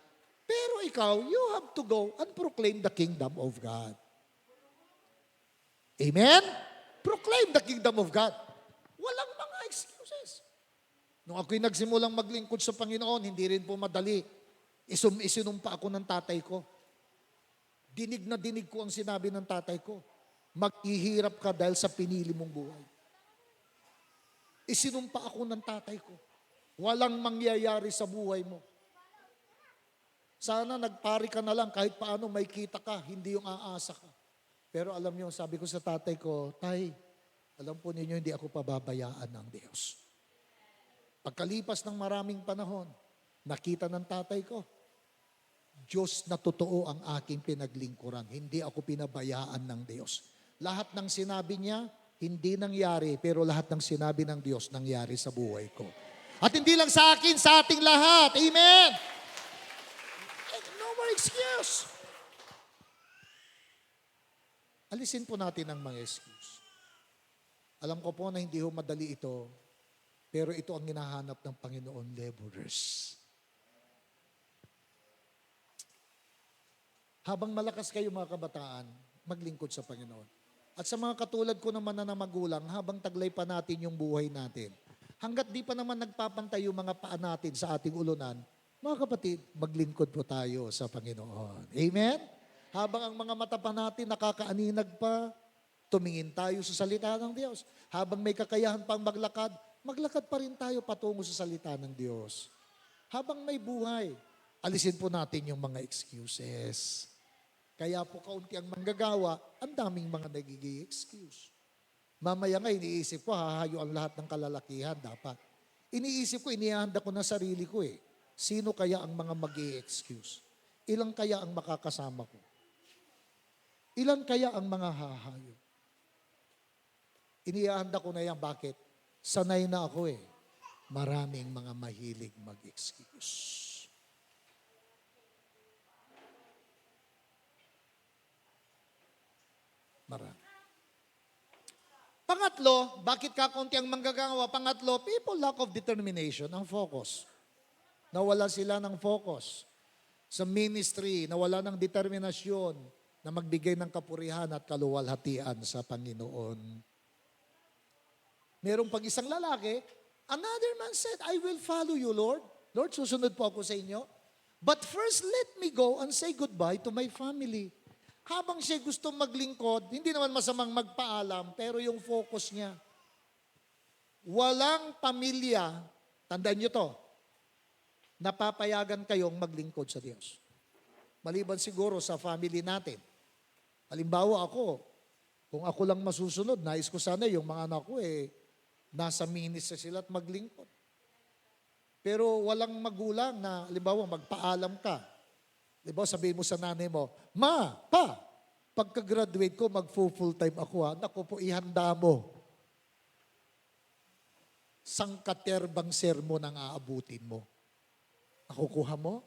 Pero ikaw, you have to go and proclaim the kingdom of God. Amen? Proclaim the kingdom of God. Walang mga excuses. Nung ako'y nagsimulang maglingkod sa Panginoon, hindi rin po madali. Isinumpa ako ng tatay ko. Dinig na dinig ko ang sinabi ng tatay ko. Maghihirap ka dahil sa pinili mong buhay. Isinumpa ako ng tatay ko. Walang mangyayari sa buhay mo. Sana nagpari ka na lang kahit paano may kita ka, hindi yung aasa ka. Pero alam niyo, sabi ko sa tatay ko, Tay, alam po ninyo hindi ako pababayaan ng Diyos. Pagkalipas ng maraming panahon, nakita ng tatay ko, Diyos na totoo ang aking pinaglingkuran. Hindi ako pinabayaan ng Diyos. Lahat ng sinabi niya, hindi nangyari, pero lahat ng sinabi ng Diyos nangyari sa buhay ko. At hindi lang sa akin, sa ating lahat. Amen! No more excuse. Alisin po natin ang mga excuse. Alam ko po na hindi ho madali ito, pero ito ang hinahanap ng Panginoon, laborers. Habang malakas kayo mga kabataan, maglingkod sa Panginoon. At sa mga katulad ko naman na magulang, habang taglay pa natin yung buhay natin, hanggat di pa naman nagpapantay yung mga paa natin sa ating ulunan, mga kapatid, maglingkod po tayo sa Panginoon. Amen? Habang ang mga mata pa natin nakakaaninag pa, tumingin tayo sa salita ng Diyos. Habang may kakayahan pang maglakad, maglakad pa rin tayo patungo sa salita ng Diyos. Habang may buhay, alisin po natin yung mga excuses. Kaya po kaunti ang manggagawa, ang daming mga nagiging excuse. Mamaya nga, iniisip ko, hahayo ang lahat ng kalalakihan dapat. Iniisip ko, inihanda ko na sarili ko eh. Sino kaya ang mga mag-i-excuse? Ilan kaya ang makakasama ko? Ilan kaya ang mga hahayo? Inihanda ko na yan, bakit? Sanay na ako eh. Maraming mga mahilig mag-excuse. Marami. Pangatlo, bakit kakunti ang manggagawa? Pangatlo, people lack of determination, ang focus. Nawala sila ng focus. Sa ministry, nawala ng determinasyon na magbigay ng kapurihan at kaluwalhatian sa Panginoon. Merong pag isang lalaki, another man said, I will follow you, Lord. Lord, susunod po ako sa inyo. But first, let me go and say goodbye to my family. Habang siya gusto maglingkod, hindi naman masamang magpaalam, pero yung focus niya. Walang pamilya, tandaan niyo to, napapayagan kayong maglingkod sa Diyos. Maliban siguro sa family natin. Halimbawa ako, kung ako lang masusunod, nais ko sana yung mga anak ko nasa ministry sila at maglingkod. Pero walang magulang na, halimbawa, magpaalam ka. Halimbawa, sabihin mo sa nanay mo, Ma, Pa, pagka-graduate ko, mag-full time ako ha. Naku po, ihanda mo. Sangkaterbang sermon ang aabutin mo. Nakukuha mo?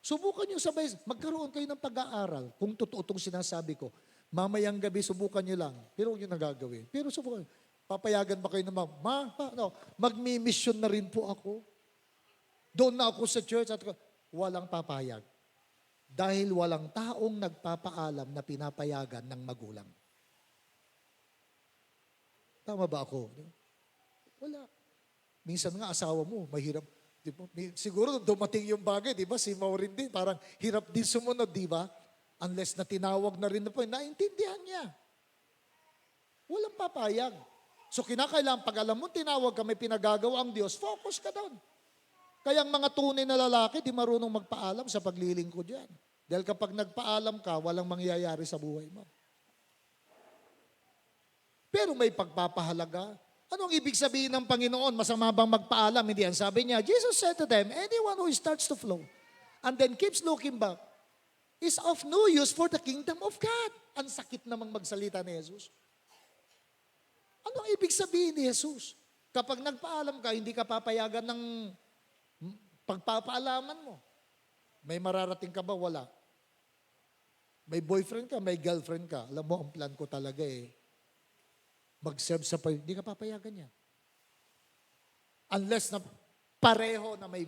Subukan nyo sabay, magkaroon kayo ng pag-aaral. Kung totoo itong sinasabi ko, mamayang gabi, subukan nyo lang. Pero huwag nyo nagagawin. Pero subukan. Papayagan ba kayo na magmi-mission na rin po ako. Doon na ako sa church at walang papayag. Dahil walang taong nagpapaalam na pinapayagan ng magulang. Tama ba ako? Wala. Minsan nga asawa mo, mahirap. Diba? Siguro dumating yung bagay, di ba? Si Maureen din, parang hirap din sumunod, di ba? Unless na tinawag na rin na po, naintindihan niya. Walang papayag. So kinakailangan, pag alam mo, tinawag ka, may pinagagawa ang Diyos, focus ka doon. Kaya ang mga tunay na lalaki, di marunong magpaalam sa paglilingkod yan. Dahil kapag nagpaalam ka, walang mangyayari sa buhay mo. Pero may pagpapahalaga. Anong ibig sabihin ng Panginoon? Masama bang magpaalam? Hindi yan. Sabi niya, Jesus said to them, anyone who starts to flow and then keeps looking back is of no use for the kingdom of God. Ang sakit namang magsalita ni Jesus. Anong ibig sabihin ni Jesus? Kapag nagpaalam ka, hindi ka papayagan ng pagpapaalaman mo. May mararating ka ba? Wala. May boyfriend ka, may girlfriend ka. Alam mo, ang plan ko talaga mag-serve sa hindi ka papayagan yan. Unless na pareho na may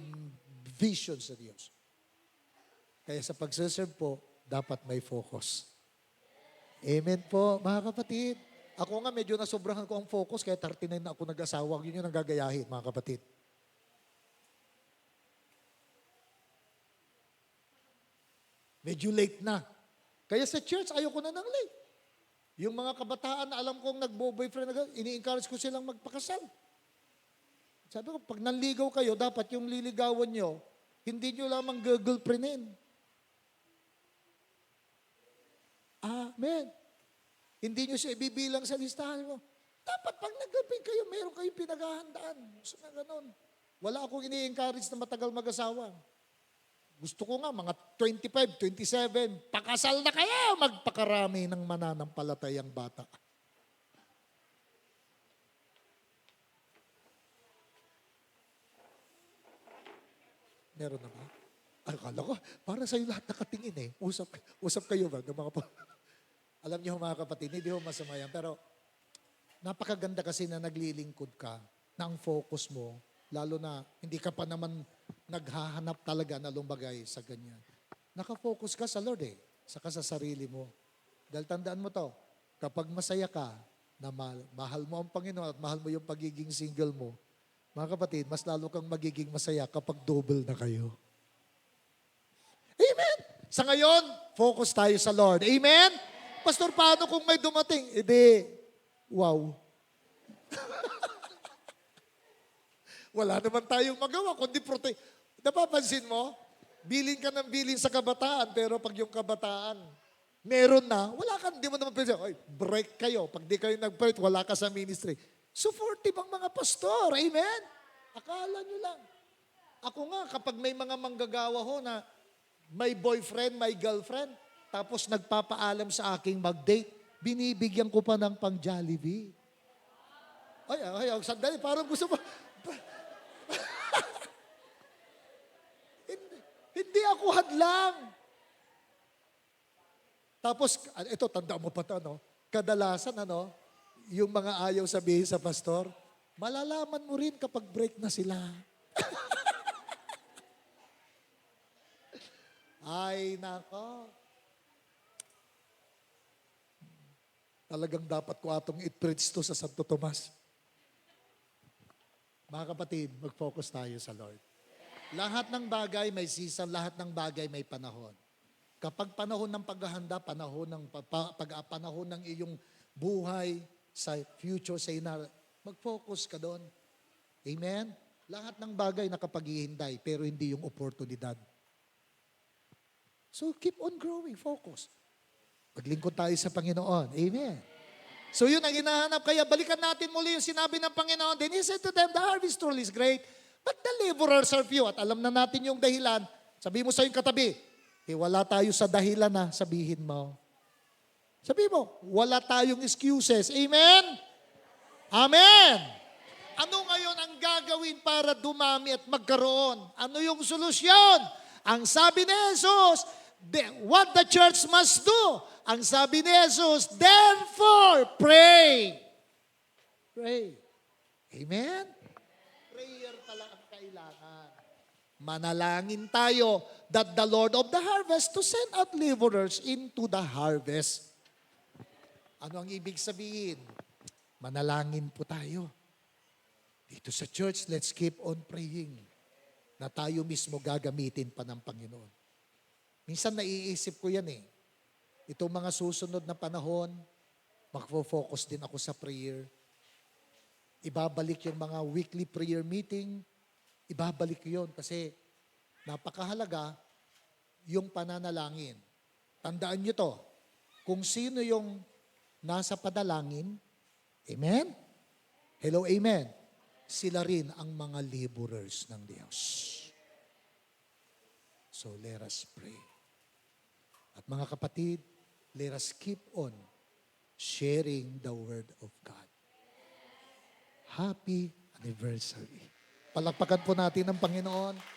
vision sa Diyos. Kaya sa pag-serve po, dapat may focus. Amen po, mga kapatid. Ako nga medyo nasobrahan ko ang focus, kaya 39 na ako nag-asawa. Yun yung nagagayahin, mga kapatid. Medyo late na. Kaya sa church, ayoko na ng late. Yung mga kabataan na alam kong nagbo-boyfriend, ini-encourage ko silang magpakasal. Sabi ko, pag nanligaw kayo, dapat yung liligawan nyo, hindi nyo lamang girlfriendin. Amen. Hindi nyo siya ibibilang sa listahan mo. Dapat pag nag-girlfriend kayo, meron kayong pinaghahandaan. So na ganun. Wala akong ini-encourage na matagal mag-asawa. Gusto ko nga, mga 25, 27, pakasal na kayo, magpakarami ng mananampalatayang bata. Meron na ba? Ay, akala ko, para sa'yo lahat nakatingin Usap kayo ba? Alam niyo mga kapatid, hindi ho masama yan. Pero napakaganda kasi na naglilingkod ka, na ang focus mo, lalo na hindi ka pa naman naghahanap talaga na lumbagay sa ganyan. Nakafocus ka sa Lord saka sa sarili mo. Dahil tandaan mo to, kapag masaya ka, na mahal mo ang Panginoon at mahal mo yung pagiging single mo, mga kapatid, mas lalo kang magiging masaya kapag double na kayo. Amen! Sa ngayon, focus tayo sa Lord. Amen? Pastor, paano kung may dumating? Wow. Wala naman tayong magawa, kundi Napapansin mo? Bilin ka ng bilin sa kabataan, pero pag yung kabataan, meron na, wala ka, hindi mo naman pwede, break kayo. Pag di kayo nag-break, wala ka sa ministry. Supportive ang mga pastor, amen? Akala nyo lang. Ako nga, kapag may mga manggagawa na may boyfriend, may girlfriend, tapos nagpapaalam sa aking mag-date, binibigyan ko pa ng pang Jollibee. Sandali, parang gusto mo. Hindi ako hadlang. Tapos, ito, tanda mo pa ito, kadalasan, yung mga ayaw sabihin sa pastor, malalaman mo rin kapag break na sila. Ay, nako. Talagang dapat ko atong i-preach to sa Santo Tomas. Mga kapatid, mag-focus tayo sa Lord. Lahat ng bagay may season, lahat ng bagay may panahon. Kapag panahon ng paghahanda, panahon ng iyong buhay sa future, mag-focus ka doon. Amen? Lahat ng bagay nakapaghihinday, pero hindi yung oportunidad. So keep on growing, focus. Maglingkod tayo sa Panginoon. Amen? So yun ang hinahanap. Kaya balikan natin muli yung sinabi ng Panginoon. Then He said to them, the harvest truly is great, but the laborers are few. At alam na natin yung dahilan. Sabi mo sa yung katabi, wala tayo sa dahilan na sabihin mo. Sabi mo, wala tayong excuses. Amen? Amen! Ano ngayon ang gagawin para dumami at magkaroon? Ano yung solusyon? Ang sabi ni Jesus, what the church must do. Ang sabi ni Jesus, therefore, pray. Pray. Amen? Prayer talaga ang kailangan. Manalangin tayo that the Lord of the harvest to send out laborers into the harvest. Ano ang ibig sabihin? Manalangin po tayo. Dito sa church, let's keep on praying na tayo mismo gagamitin pa ng Panginoon. Minsan naiisip ko yan eh. Itong mga susunod na panahon, magfo-focus din ako sa prayer. Ibabalik yung mga weekly prayer meeting, ibabalik yun kasi napakahalaga yung pananalangin. Tandaan nyo to, kung sino yung nasa padalangin, amen? Hello, amen? Sila rin ang mga laborers ng Diyos. So let us pray. At mga kapatid, let us keep on sharing the Word of God. Happy anniversary. Palakpakan po natin ang Panginoon.